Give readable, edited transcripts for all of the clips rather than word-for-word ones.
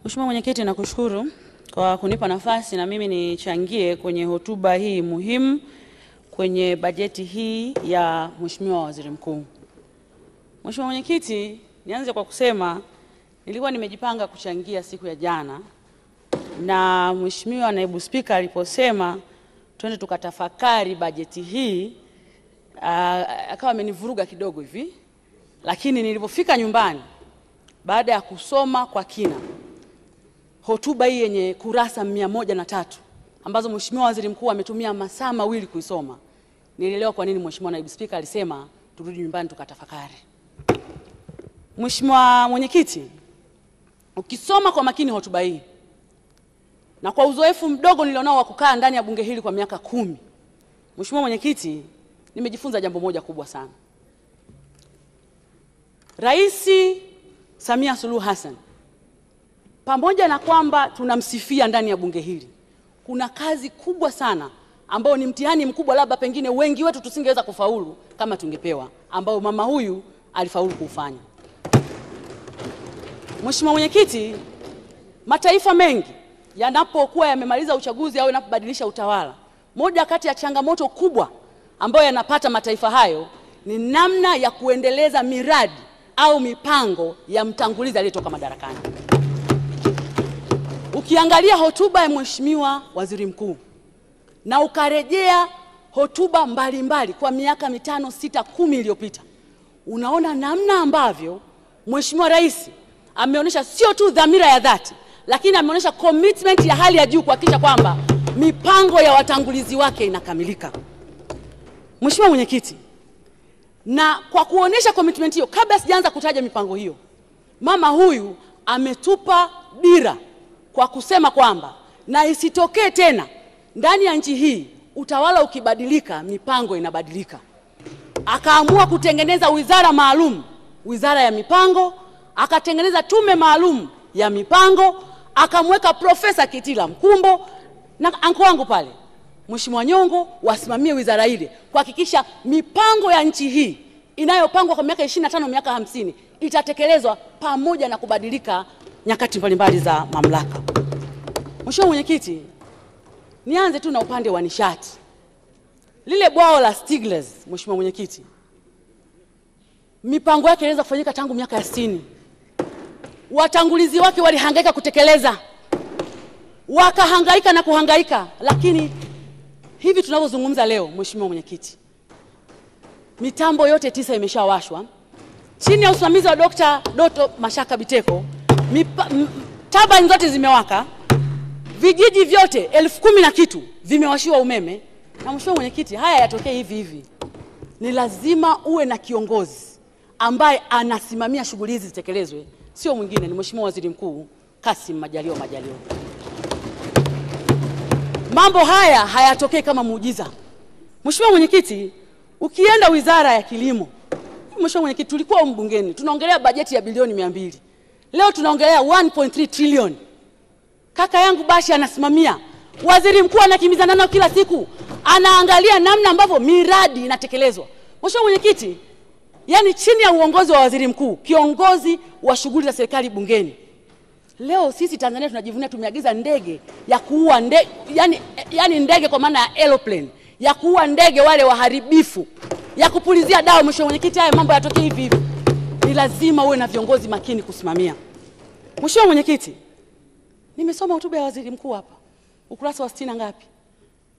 Mheshimiwa Mwenyekiti, nakushukuru kwa kunipa nafasi na mimi nichangie kwenye hotuba hii muhimu kwenye bajeti hii ya Mheshimiwa Waziri Mkuu. Mheshimiwa Mwenyekiti, nianze kwa kusema nilikuwa nimejipanga kuchangia siku ya jana, na Mheshimiwa Naibu Spika aliposema twende tukatafakari bajeti hii akawa amenivuruga kidogo hivi, lakini nilipofika nyumbani baada ya kusoma kwa kina hotuba hii yenye kurasa 103 ambazo Mheshimiwa Waziri Mkuu ametumia masaa mawili kuisoma, nilielewa kwa nini Mheshimiwa Naibu Spika alisema turudi nyumbani tukatafakari. Mheshimiwa Mwenyekiti, ukisoma kwa makini hotuba hii na kwa uzoefu mdogo nilionao wa kukaa ndani ya bunge hili kwa miaka 10, Mheshimiwa Mwenyekiti, nimejifunza jambo moja kubwa sana. Rais Samia Suluhu Hassan, pamoja na kwamba tunamsifia ndani ya bunge hili, kuna kazi kubwa sana ambao ni mtihani mkubwa, labda pengine wengi wetu tusingeweza kufaulu kama tungepewa, ambao mama huyu alifaulu kufanya. Mheshimiwa Mwenyekiti, mataifa mengi yanapokuwa yamemaliza uchaguzi au yanapobadilisha utawala, moja kati ya changamoto kubwa ambayo yanapata mataifa hayo ni namna ya kuendeleza miradi au mipango ya mtangulizi aliyetoka madarakani. Ukiangalia hotuba ya Mheshimiwa Waziri Mkuu na ukarejea hotuba mbalimbali kwa miaka 5, 6, 10 iliyopita, unaona namna ambavyo Mheshimiwa Rais ameonyesha sio tu dhamira ya dhati, lakini ameonyesha commitment ya hali ya juu kuhakikisha kwamba mipango ya watangulizi wake inakamilika. Mheshimiwa Mwenyekiti, na kwa kuonesha commitment hiyo, kabla sijaanza kutaja mipango hiyo, mama huyu ametupa dira kwa kusema kwamba na isitokee tena ndani ya nchi hii utawala ukibadilika mipango inabadilika. Akaamua kutengeneza wizara maalum, wizara ya mipango, akatengeneza tume maalum ya mipango, akamweka Profesa Kitila Mkumbo na anko wangu pale Mheshimiwa Nyongo wasimamie wizara ile kuhakikisha mipango ya nchi hii inayopangwa kwa miaka 25, miaka 50 itatekelezwa pamoja na kubadilika nyakati mbalimbali za mamlaka. Mheshimiwa Mwenyekiti, nianze tu na upande wa nishati. Lile bwawa la Stiegler's, Mheshimiwa Mwenyekiti, mipango yake ilianza kufanyika tangu miaka ya 60. Watangulizi wake walihangaika kutekeleza, wakahangaika na kuhangaika, lakini hivi tunavyozungumza leo, Mheshimiwa Mwenyekiti, mitambo yote 9 imeshawashwa chini ya usimamizi wa Dr. Doto Mashaka Biteko. Turbine zote zimewaka, vijiji vyote 10,000 na kitu vimewashiwa umeme. Na Mheshimiwa Mwenyekiti, haya yatokee hivi hivi, ni lazima uwe na kiongozi ambaye anasimamia shughuli hizi zitekelezwe, sio mwingine, ni Mheshimiwa Waziri Mkuu Kassim Majaliwa. Mambo haya hayatokei kama muujiza. Mheshimiwa Mwenyekiti, ukienda Wizara ya Kilimo, Mheshimiwa Mwenyekiti, tulikuwa mbungeni tunaongelea bajeti ya bilioni 200. Leo tunaongelea 1.3 trillion. Kaka yangu Bashi anasimamia, Waziri Mkuu anakimbizana nao kila siku, anaangalia namna ambavyo miradi inatekelezwa. Mheshimiwa Mwenyekiti, yani chini ya uongozi wa Waziri Mkuu, kiongozi wa shughuli za serikali bungeni, leo sisi Tanzania tunajivunia tumeagiza ndege ya kuua ndege, yani ndege kwa maana ya aeroplane, ya kuua ndege wale waharibifu, ya kupulizia dawa. Mheshimiwa Mwenyekiti, haya mambo yatokee hivi hivi, ni lazima uwe na viongozi makini kusimamia. Mheshimiwa Mwenyekiti, nimesoma hotuba ya Waziri Mkuu hapa, ukurasa wa 60 ngapi,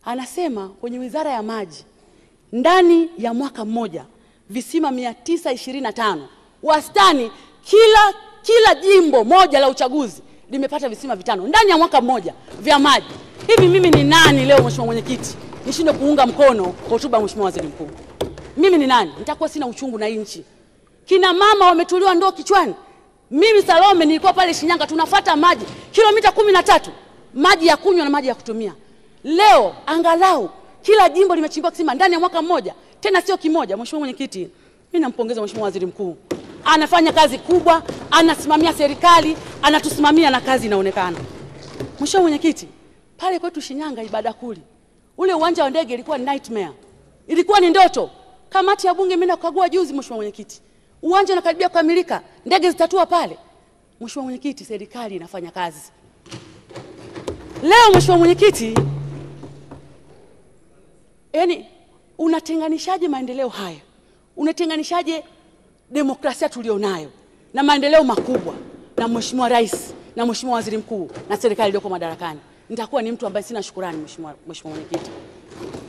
anasema kwenye Wizara ya Maji ndani ya mwaka mmoja visima 925, wastani kila jimbo moja la uchaguzi limepata visima 5 ndani ya mwaka mmoja vya maji. Hivi mimi ni nani leo Mheshimiwa Mwenyekiti nishinde kuunga mkono hotuba ya Mheshimiwa Waziri Mkuu? Mimi ni nani? Nitakuwa sina uchungu na nchi. Kina mama wametuliwa ndoo kichwani. Mimi Salome nilikuwa pale Shinyanga, tunafuata maji kilomita 13, maji ya kunywa na maji ya kutumia. Leo angalau kila jimbo limechimbiwa kisima ndani ya mwaka mmoja, tena sio kimoja. Mheshimiwa Mwenyekiti, mimi nampongeza Mheshimiwa Waziri Mkuu, anafanya kazi kubwa, anasimamia serikali, anatusimamia na kazi inaonekana. Mheshimiwa Mwenyekiti, pale kwetu Shinyanga Ibadakuli, ule uwanja wa ndege ilikuwa nightmare, ilikuwa ni ndoto. Kamati ya bunge mimi nakagua juzi Mheshimiwa Mwenyekiti, uwanja unakaribia kukamilika, ndege zitatua pale. Mheshimiwa Mwenyekiti, serikali inafanya kazi. Leo Mheshimiwa Mwenyekiti, yani unatenganishaje maendeleo haya? Unatenganishaje demokrasia tulionayo na maendeleo makubwa na Mheshimiwa Rais na Mheshimiwa Waziri Mkuu na serikali iliyoko madarakani? Nitakuwa ni mtu ambaye sina shukrani Mheshimiwa Mwenyekiti.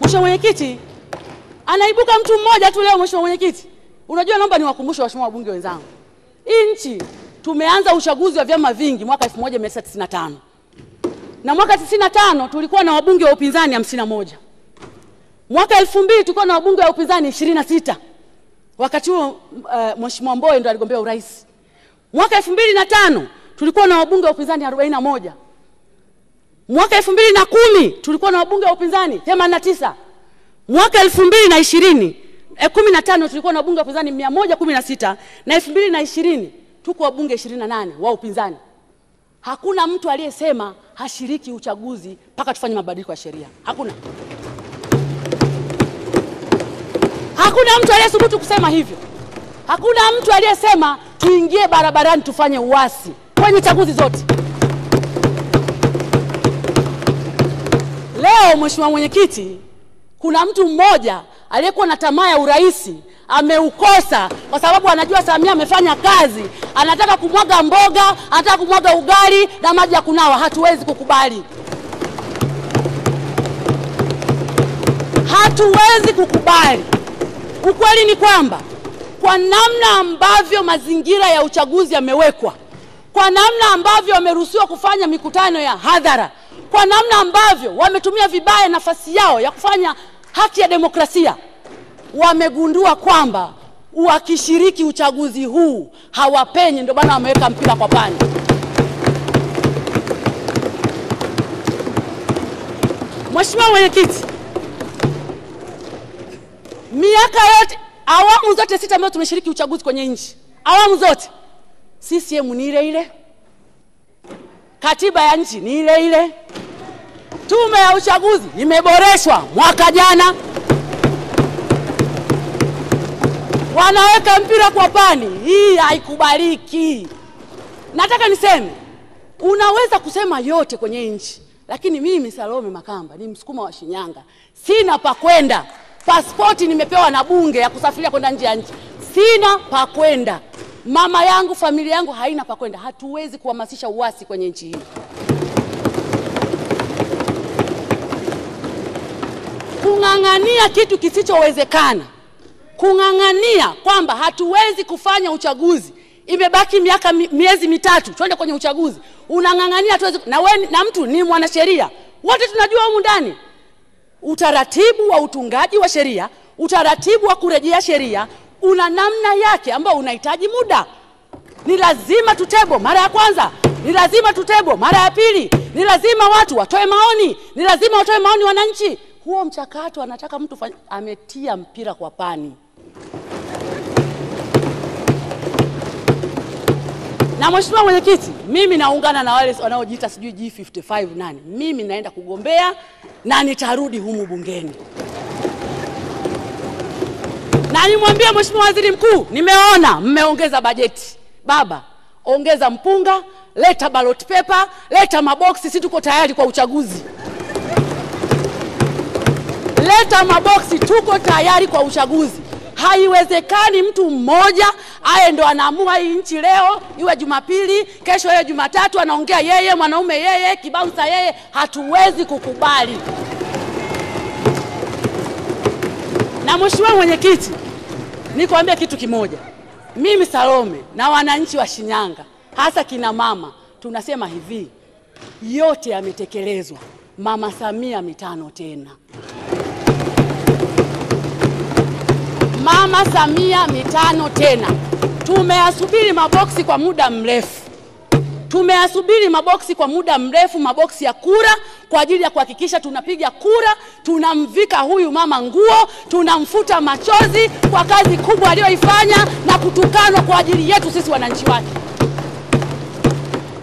Mheshimiwa Mwenyekiti, anaibuka mtu mmoja tu leo Mheshimiwa Mwenyekiti. Unajua, naomba niwakumbushe waheshimiwa wabunge wenzangu. Hii nchi tumeanza uchaguzi wa vyama vingi mwaka 1995. Na mwaka 95 tulikuwa na wabunge wa upinzani 51. Mwaka 2000 tulikuwa na wabunge wa upinzani 26. Wakati huo Mheshimiwa Mbowe ndo aligombea urais. Mwaka 2005 tulikuwa na wabunge wa upinzani 41. Mwaka 2010 tulikuwa na wabunge wa upinzani 89. Mwaka 2015 tulikuwa na wabunge wa upinzani 116 na 2020 tuko wabunge 28 wa upinzani. Hakuna mtu aliyesema hashiriki uchaguzi mpaka tufanye mabadiliko ya sheria. Hakuna. Hakuna mtu aliyethubutu kusema hivyo. Hakuna mtu aliyesema tuingie barabarani tufanye uasi kwenye chaguzi zote. Leo Mheshimiwa Mwenyekiti, kuna mtu mmoja aliyekuwa na tamaa ya urais ameukosa kwa sababu anajua Samia amefanya kazi, anataka kumwaga mboga, anataka kumwaga ugali na maji ya kunawa. Hatuwezi kukubali. Hatuwezi kukubali. Ukweli ni kwamba kwa namna ambavyo mazingira ya uchaguzi yamewekwa, kwa namna ambavyo wameruhusiwa kufanya mikutano ya hadhara, kwa namna ambavyo wametumia vibaya nafasi yao ya kufanya haki ya demokrasia, wamegundua kwamba wakishiriki uchaguzi huu hawapenyi, ndio bana wameweka mpira kwa pani. Mheshimiwa Mwenyekiti, miaka yote, awamu zote 6 ambazo tumeshiriki uchaguzi kwenye nchi, awamu zote CCM ni ile ile, katiba ya nchi ni ile ile, tume ya uchaguzi imeboreshwa mwaka jana. Wanaweka mpira kwa pani. Hii haikubaliki. Nataka niseme, unaweza kusema yote kwenye nchi, lakini mimi Salome Makamba ni Msukuma wa Shinyanga. Sina pa kwenda. Pasipoti nimepewa na bunge ya kusafiria kwenda nje ya nchi. Sina pa kwenda. Mama yangu, familia yangu haina pa kwenda. Hatuwezi kuhamasisha uasi kwenye nchi hii. Kung'ang'ania kitu kisichowezekana, kung'ang'ania kwamba hatuwezi kufanya uchaguzi, imebaki miezi mitatu twende kwenye uchaguzi, unang'ang'ania hatuwezi, na mtu ni mwanasheria. Wote tunajua humu ndani utaratibu wa utungaji wa sheria, utaratibu wa kurejea sheria una namna yake ambao unahitaji muda. Ni lazima tutebo mara ya kwanza, ni lazima tutebo mara ya pili, ni lazima watu watoe maoni, ni lazima watoe maoni wananchi. Huo mchakato anataka mtu ametia mpira kwa pani. Na Mheshimiwa Mwenyekiti, mimi naungana na wale wanaojiita sijui G55 nani. Mimi naenda kugombea na nitarudi humu bungeni. Na nimwambia Mheshimiwa Waziri Mkuu, nimeona mmeongeza bajeti. Baba, ongeza mpunga, leta ballot paper, leta maboksi, sisi tuko tayari kwa uchaguzi. Leta maboksi, tuko tayari kwa uchaguzi. Haiwezekani mtu mmoja aye ndo anaamua hii nchi leo, iwe Jumapili, kesho iwe Jumatatu, anaongea yeye, mwanaume yeye, kibaunsa yeye. Hatuwezi kukubali. Na Mheshimiwa Mwenyekiti, nikwambia kitu kimoja. Mimi Salome na wananchi wa Shinyanga, hasa kina mama, tunasema hivi, yote yametekelezwa. Mama Samia mitano tena. Mama Samia mitano tena. Tumeyasubiri maboksi kwa muda mrefu. Tumeyasubiri maboksi kwa muda mrefu, maboksi ya kura kwa ajili ya kuhakikisha tunapiga kura, tunamvika huyu mama nguo, tunamfuta machozi kwa kazi kubwa aliyoifanya na kutukanwa kwa ajili yetu sisi wananchi wake.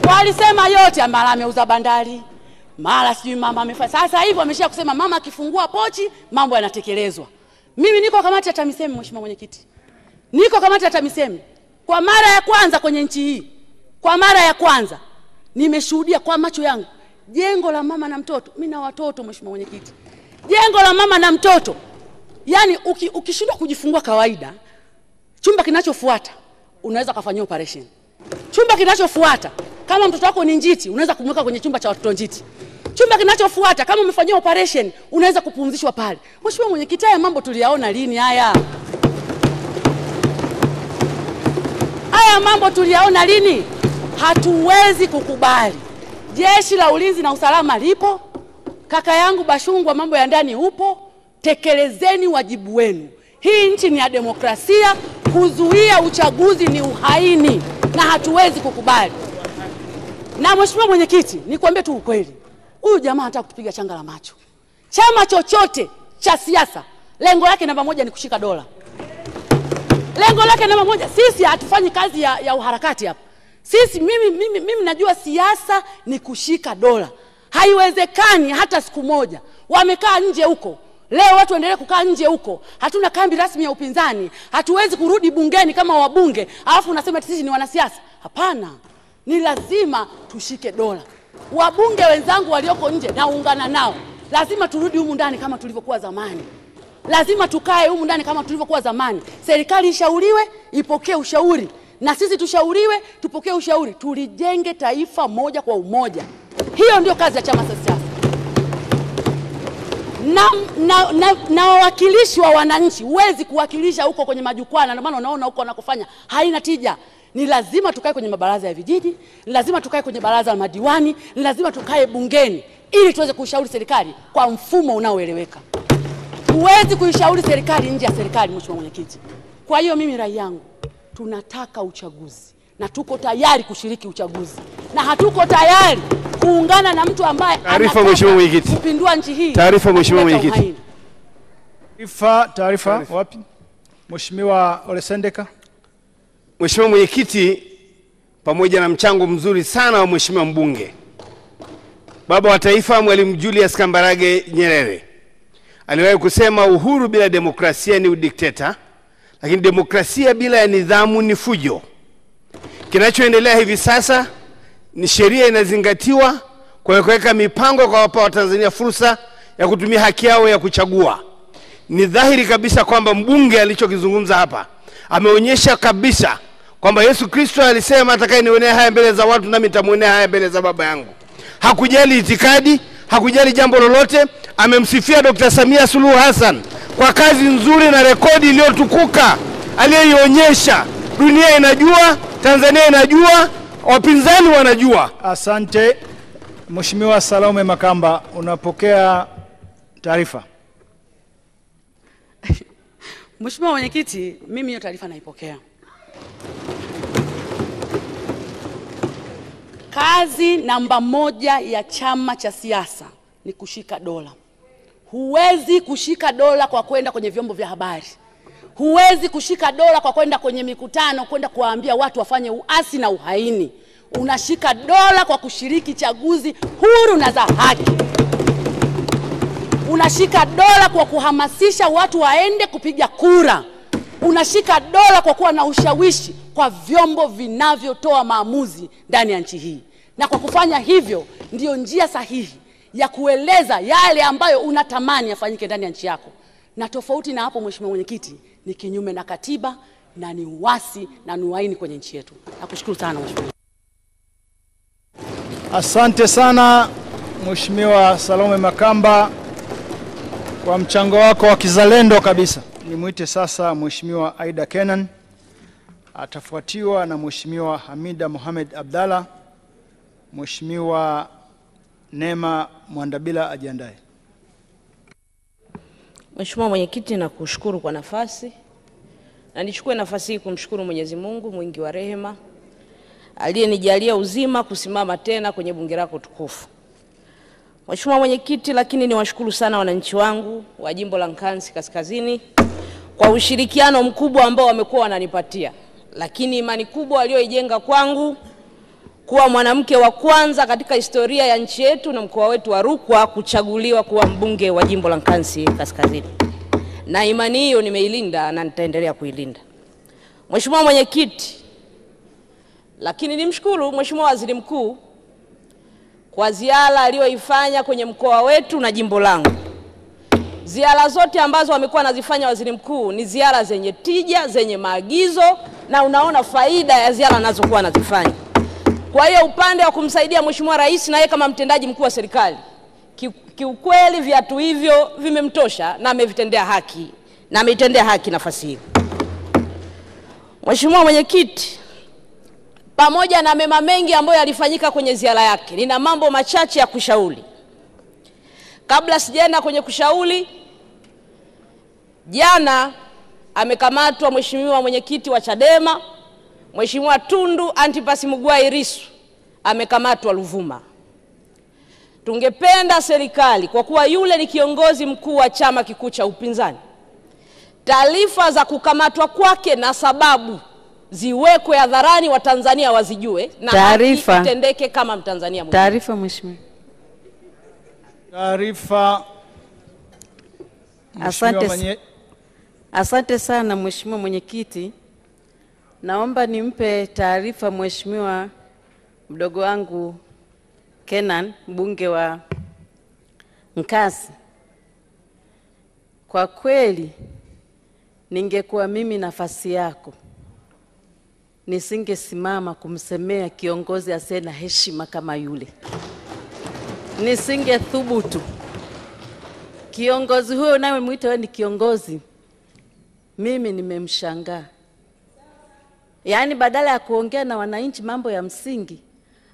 Walisema yote, mara ameuza bandari, mara sijui mama amefanya. Sasa hivi wameshia kusema mama akifungua pochi mambo yanatekelezwa. Mimi niko kamati ya TAMISEMI Mheshimiwa Mwenyekiti. Niko kamati ya TAMISEMI. Kwa mara ya kwanza kwenye nchi hii Kwa mara ya kwanza nimeshuhudia kwa macho yangu jengo la mama na mtoto. Mimi na watoto, mheshimiwa mwenyekiti. Jengo la mama na mtoto. Yaani ukishindwa kujifungua kawaida, chumba kinachofuata unaweza kufanyia operation. Chumba kinachofuata kama mtoto wako ni njiti, unaweza kumweka kwenye chumba cha watoto njiti. Chumba kinachofuata kama umefanyia operation, unaweza kupumzishwa pale. Mheshimiwa mwenyekiti, haya mambo tuliyaona lini haya? Haya mambo tuliyaona lini? Hatuwezi kukubali. Jeshi la Ulinzi na Usalama lipo. Kaka yangu Bashungwa, mambo ya ndani upo. Tekelezeni wajibu wenu. Hii nchi ni ya demokrasia. Kuzuia uchaguzi ni uhaini na hatuwezi kukubali. Na mheshimiwa mwenyekiti, nikwambie tu ukweli. Huyu jamaa anataka kutupiga changa la macho. Chama chochote cha siasa lengo lake namba moja ni kushika dola. Lengo lake namba moja. Sisi hatufanyi kazi ya uharakati hapa. Sisi mimi najua siasa ni kushika dola. Haiwezekani hata siku moja. Wamekaa nje huko. Leo watu waendelee kukaa nje huko. Hatuna kambi rasmi ya upinzani. Hatuwezi kurudi bungeni kama wabunge. Alafu unasema sisi ni wanasiasa. Hapana. Ni lazima tushike dola. Wabunge wenzangu walioko nje naungana nao. Lazima turudi humu ndani kama tulivyokuwa zamani. Lazima tukae humu ndani kama tulivyokuwa zamani. Serikali ishauriwe, ipokee ushauri. Na sisi tushauriwe, tupokee ushauri. Tulijenge taifa moja kwa umoja. Hiyo ndio kazi ya chama cha siasa. Na wawakilishi wa wananchi, huwezi kuwakilisha huko kwenye majukwaa, na ndio maana unaona huko wanakofanya haina tija. Ni lazima tukae kwenye mabaraza ya vijiji, ni lazima tukae kwenye baraza la madiwani, ni lazima tukae bungeni ili tuweze kushauri serikali kwa mfumo unaoeleweka. Huwezi kuishauri serikali nje ya serikali, mheshimiwa mwenyekiti. Kwa hiyo mimi rai yangu, tunataka uchaguzi na tuko tayari kushiriki uchaguzi. Na hatuko tayari kuungana na mtu ambaye anataka kupindua nchi hii. Taarifa mheshimiwa mwenyekiti. Taarifa wapi? Mheshimiwa Ole Sendeka. Mheshimiwa mwenyekiti, pamoja na mchango mzuri sana wa mheshimiwa mbunge, baba wa taifa Mwalimu Julius Kambarage Nyerere aliwahi kusema uhuru bila demokrasia ni udikteta, lakini demokrasia bila ya nidhamu ni fujo. Kinachoendelea hivi sasa ni sheria inazingatiwa kwa kuweka mipango kwa wapa wa Tanzania fursa ya kutumia haki yao ya kuchagua. Ni dhahiri kabisa kwamba mbunge alichokizungumza hapa ameonyesha kabisa kwamba Yesu Kristo alisema atakayenionea haya mbele za watu nami nitamuonea haya mbele za Baba yangu. Hakujali itikadi, hakujali jambo lolote. Amemsifia Dr. Samia Suluhu Hassan kwa kazi nzuri na rekodi iliyotukuka aliyoionyesha. Dunia inajua, Tanzania inajua, wapinzani wanajua. Asante. Mheshimiwa Salome Makamba, unapokea taarifa. Mheshimiwa mwenyekiti, mimi hiyo taarifa naipokea. Kazi namba moja ya chama cha siasa ni kushika dola. Huwezi kushika dola kwa kwenda kwenye vyombo vya habari. Huwezi kushika dola kwa kwenda kwenye mikutano kwenda kuwaambia watu wafanye uasi na uhaini. Unashika dola kwa kushiriki chaguzi huru na za haki. Unashika dola kwa kuhamasisha watu waende kupiga kura. Unashika dola kwa kuwa na ushawishi kwa vyombo vinavyotoa maamuzi ndani ya nchi hii. Na kwa kufanya hivyo ndiyo njia sahihi ya kueleza yale ambayo unatamani yafanyike ndani ya nchi yako. Na tofauti na hapo, mheshimiwa mwenyekiti, ni kinyume na katiba na ni uasi na ni uhaini kwenye nchi yetu. Nakushukuru sana mheshimiwa. Asante sana Mheshimiwa Salome Makamba kwa mchango wako wa kizalendo kabisa. Nimuite sasa Mheshimiwa Aida Kenan, atafuatiwa na Mheshimiwa Hamida Mohamed Abdalla. Mheshimiwa Neema Mwandabila ajiandae. Mheshimiwa mwenyekiti, nakushukuru kwa nafasi. Na nichukue nafasi hii kumshukuru Mwenyezi Mungu mwingi wa rehema aliyenijalia uzima kusimama tena kwenye bunge lako tukufu. Mheshimiwa mwenyekiti, lakini niwashukuru sana wananchi wangu wa jimbo la Nkasi Kaskazini kwa ushirikiano mkubwa ambao wamekuwa wananipatia. Lakini imani kubwa walioijenga kwangu kuwa mwanamke wa kwanza katika historia ya nchi yetu na mkoa wetu wa Rukwa kuchaguliwa kuwa mbunge wa jimbo la Nkasi Kaskazini. Na imani hiyo nimeilinda na nitaendelea kuilinda. Mheshimiwa mwenyekiti, Lakini nimshukuru Mheshimiwa Waziri Mkuu kwa ziara aliyoifanya kwenye mkoa wetu na jimbo langu. Ziara zote ambazo amekuwa anazifanya Waziri Mkuu ni ziara zenye tija, zenye maagizo, na unaona faida ya ziara anazokuwa anazifanya. Kwa hiyo upande wa kumsaidia Mheshimiwa Rais na yeye kama mtendaji mkuu wa serikali, kiukweli viatu hivyo vimemtosha na amevitendea haki, na ameitendea haki nafasi hii. Mheshimiwa Mwenyekiti, pamoja na mema mengi ambayo yalifanyika kwenye ziara yake, nina mambo machache ya kushauri. Kabla sijaenda kwenye kushauri, jana amekamatwa Mheshimiwa Mwenyekiti wa Chadema, Mheshimiwa Tundu Antipas Mugwai Lissu, amekamatwa Ruvuma. Tungependa serikali, kwa kuwa yule ni kiongozi mkuu wa chama kikuu cha upinzani, taarifa za kukamatwa kwake na sababu ziwekwe hadharani, wa Tanzania wazijue, na haki itendeke kama Mtanzania mwingine. Taarifa Mheshimiwa. Taarifa. Asante sana Mheshimiwa Mwenyekiti. Naomba nimpe taarifa Mheshimiwa mdogo wangu Kenan, mbunge wa Nkasi. Kwa kweli ningekuwa mimi nafasi yako, nisingesimama kumsemea kiongozi asiye na heshima kama yule. Nisingethubutu. Kiongozi huyo nawe muite wewe ni kiongozi, mimi nimemshangaa. Yaani badala ya kuongea na wananchi mambo ya msingi,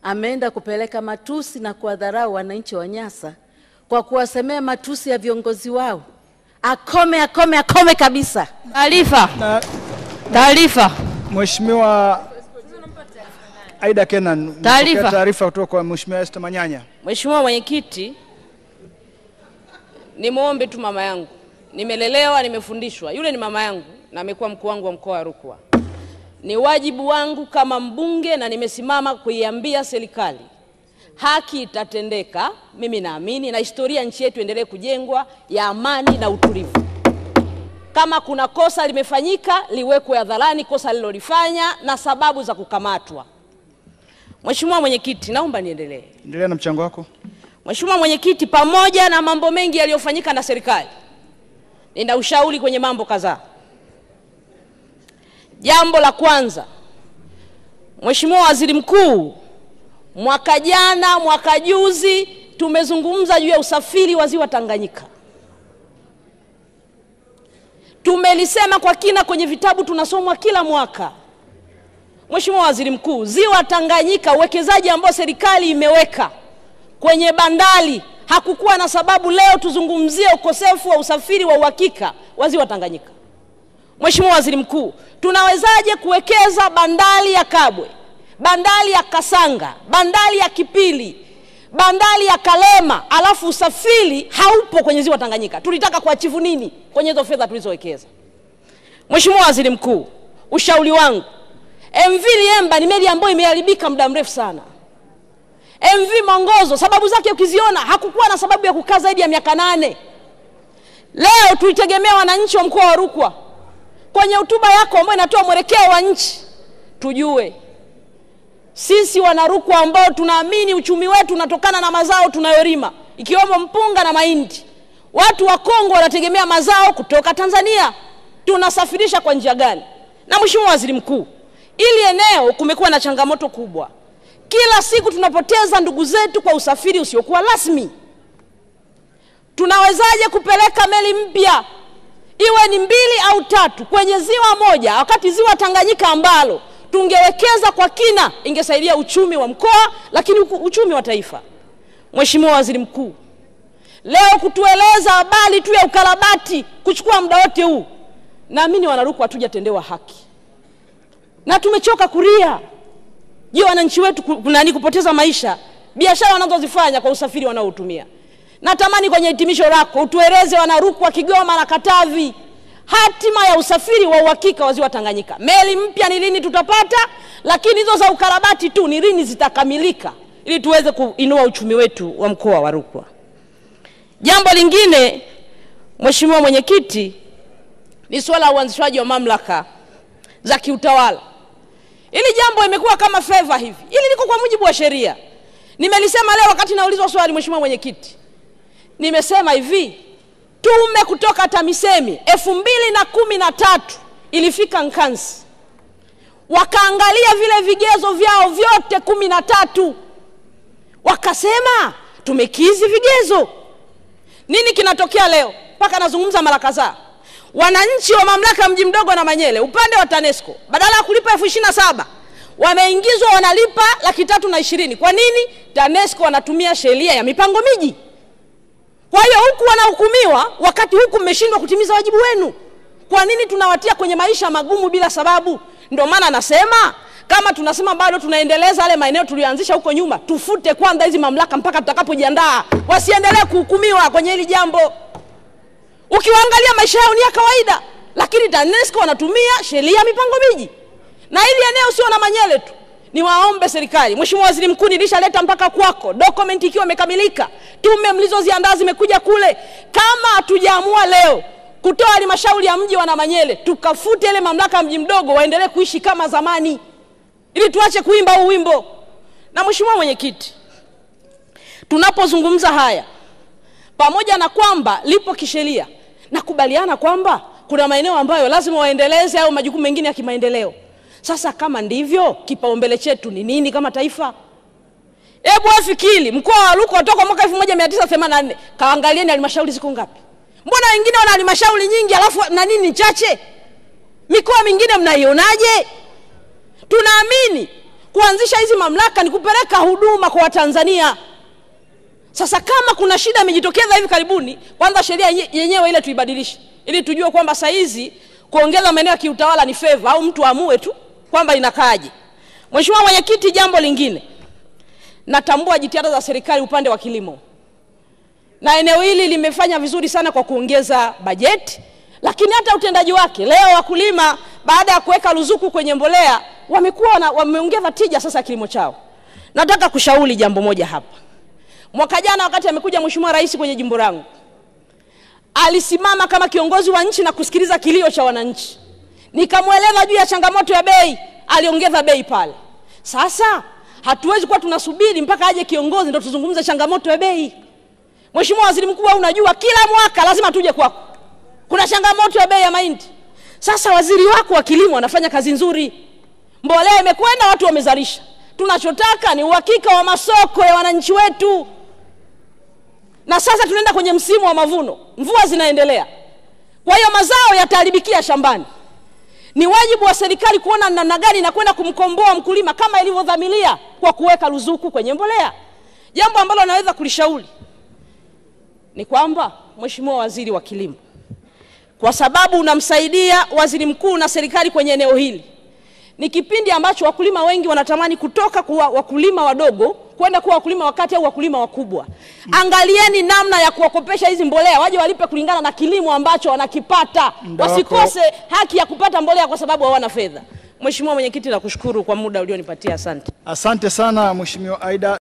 ameenda kupeleka matusi na kuwadharau wananchi wa Nyasa kwa kuwasemea matusi ya viongozi wao. Akome kabisa. Taarifa. Mheshimiwa Aida Kenan, taarifa kutoka kwa Mheshimiwa Esther Manyanya. Mheshimiwa Mwenyekiti, nimuombe tu mama yangu. Nimelelewa, nimefundishwa. Yule ni mama yangu na amekuwa mkuu wangu wa mkoa wa Rukwa. Ni wajibu wangu kama mbunge, na nimesimama kuiambia serikali haki itatendeka. Mimi naamini na historia nchi yetu endelee kujengwa ya amani na utulivu. Kama kuna kosa limefanyika, liwekwe hadharani kosa lilolifanya na sababu za kukamatwa. Mheshimiwa Mwenyekiti, naomba niendelee. Endelea na mchango wako. Mheshimiwa Mwenyekiti, pamoja na mambo mengi yaliyofanyika na serikali, nina ushauri kwenye mambo kadhaa. Jambo la kwanza, Mheshimiwa Waziri Mkuu, mwaka jana, mwaka juzi tumezungumza juu ya usafiri wa Ziwa Tanganyika. Tumelisema kwa kina kwenye vitabu tunasomwa kila mwaka. Mheshimiwa Waziri Mkuu, Ziwa Tanganyika, uwekezaji ambao serikali imeweka kwenye bandari, hakukuwa na sababu leo tuzungumzie ukosefu wa usafiri wa uhakika wa Ziwa Tanganyika. Mheshimiwa Waziri Mkuu, tunawezaje kuwekeza bandari ya Kabwe, bandari ya Kasanga, bandari ya Kipili, bandari ya Kalema, alafu usafiri haupo kwenye Ziwa Tanganyika? Tulitaka kuachivu nini kwenye hizo fedha tulizowekeza? Mheshimiwa Waziri Mkuu, ushauri wangu, MV Liemba ni meli ambayo imeharibika muda mrefu sana. MV Mongozo, sababu zake ukiziona, hakukuwa na sababu ya kukaa zaidi ya miaka 8. Leo tuitegemea wananchi wa mkoa wa Rukwa. Kwenye hotuba yako ambayo inatoa mwelekeo wa nchi, tujue sisi wanarukwa ambao tunaamini uchumi wetu unatokana na mazao tunayolima, ikiwemo mpunga na mahindi. Watu wa Kongo wanategemea mazao kutoka Tanzania. Tunasafirisha kwa njia gani? Na Mheshimiwa Waziri Mkuu, ili eneo kumekuwa na changamoto kubwa. Kila siku tunapoteza ndugu zetu kwa usafiri usiokuwa rasmi. Tunawezaje kupeleka meli mpya, iwe ni 2 au 3, kwenye ziwa moja, wakati Ziwa Tanganyika ambalo tungewekeza kwa kina ingesaidia uchumi wa mkoa, lakini uchumi wa taifa? Mheshimiwa Waziri Mkuu, leo kutueleza habari tu ya ukarabati kuchukua muda wote huu, naamini wanarukwa hatujatendewa haki. Na tumechoka kulia. Je, wananchi wetu kunani kupoteza maisha, biashara wanazozifanya kwa usafiri wanaotumia? Natamani kwenye hitimisho lako utueleze wanarukwa Kigoma na Katavi hatima ya usafiri wa uhakika wa Ziwa Tanganyika. Meli mpya ni lini tutapata, lakini hizo za ukarabati tu ni lini zitakamilika, ili tuweze kuinua uchumi wetu wa mkoa wa Rukwa. Jambo lingine Mheshimiwa Mwenyekiti, ni swala la uanzishwaji wa mamlaka za kiutawala. Ili jambo imekuwa kama favor hivi. Ili liko kwa mujibu wa sheria. Nimelisema leo wakati naulizwa swali Mheshimiwa Mwenyekiti. Nimesema hivi, tume kutoka TAMISEMI 2013 ilifika Nkasi. Wakaangalia vile vigezo vyao vyote 13. Wakasema tumekizi vigezo. Nini kinatokea leo? Paka nazungumza mara kadhaa. Wananchi wa mamlaka mji mdogo na Manyele upande wa TANESCO badala ya kulipa 27,000 wameingizwa wanalipa 320,000. Kwa nini? TANESCO wanatumia sheria ya mipango miji. Kwa hiyo huku wanahukumiwa wakati huku mmeshindwa kutimiza wajibu wenu. Kwa nini tunawatia kwenye maisha magumu bila sababu? Ndio maana nasema kama tunasema bado tunaendeleza yale maeneo tulianzisha huko nyuma, tufute kwanza hizi mamlaka mpaka tutakapojiandaa. Wasiendelee kuhukumiwa kwenye hili jambo. Ukiwaangalia maisha yao ni ya kawaida, lakini TANESCO wanatumia sheria ya mipango miji. Na hili eneo sio na Manyele tu. Niwaombe serikali, Mheshimiwa Waziri Mkuu, nilishaleta mpaka kwako document ikiwa imekamilika. Tume mlizoziandaa zimekuja kule. Kama hatujaamua leo kutoa halmashauri ya mji wa Manyele, tukafute ile mamlaka mji mdogo waendelee kuishi kama zamani. Ili tuache kuimba huu wimbo. Na Mheshimiwa Mwenyekiti, tunapozungumza haya, pamoja na kwamba lipo kisheria, nakubaliana kwamba kuna maeneo ambayo lazima waendeleze au majukumu mengine ya kimaendeleo. Sasa kama ndivyo, kipaumbele chetu ni nini kama taifa? Hebu afikiri, mkoa wa Rukwa kutoka mwaka 1984, kaangalieni halmashauri ziko ngapi? Mbona wengine wana halmashauri nyingi alafu na nini chache? Mikoa mingine mnaionaje? Tunaamini kuanzisha hizi mamlaka ni kupeleka huduma kwa Watanzania. Sasa kama kuna shida imejitokeza hivi karibuni, kwanza sheria yenyewe ile tuibadilishe ili tujue kwamba saa hizi kuongeza maeneo ya kiutawala ni favor au mtu amue tu kwamba inakaaje. Mheshimiwa Mwenyekiti, jambo lingine, natambua jitihada za serikali upande wa kilimo. Na eneo hili limefanya vizuri sana kwa kuongeza bajeti, lakini hata utendaji wake. Leo wakulima baada ya kuweka ruzuku kwenye mbolea wameongeza tija sasa kilimo chao. Nataka kushauri jambo moja hapa. Mwaka jana wakati amekuja Mheshimiwa Rais kwenye jimbo langu, alisimama kama kiongozi wa nchi na kusikiliza kilio cha wananchi. Nikamweleza juu ya changamoto ya bei, aliongeza bei pale. Sasa hatuwezi kuwa tunasubiri mpaka aje kiongozi ndio tuzungumze changamoto ya bei. Mheshimiwa Waziri Mkuu, unajua kila mwaka lazima tuje kwako. Kuna changamoto ya bei ya mahindi. Sasa waziri wako wa kilimo anafanya kazi nzuri. Mbolea imekwenda, watu wamezalisha. Tunachotaka ni uhakika wa masoko ya wananchi wetu. Na sasa tunaenda kwenye msimu wa mavuno. Mvua zinaendelea. Kwa hiyo mazao yataharibikia shambani. Ni wajibu wa serikali kuona namna gani na kwenda kumkomboa mkulima kama ilivyodhamiria kwa kuweka ruzuku kwenye mbolea. Jambo ambalo naweza kulishauri ni kwamba Mheshimiwa Waziri wa Kilimo, kwa sababu unamsaidia Waziri Mkuu na serikali kwenye eneo hili, ni kipindi ambacho wakulima wengi wanatamani kutoka kwa wakulima wadogo kwenda kuwa wakulima wakati au wakulima wakubwa. Angalieni namna ya kuwakopesha hizi mbolea waje walipe kulingana na kilimo ambacho wanakipata. Wasikose haki ya kupata mbolea kwa sababu hawana fedha. Mheshimiwa Mwenyekiti, nakushukuru kwa muda ulionipatia. Asante. Asante sana Mheshimiwa Aida.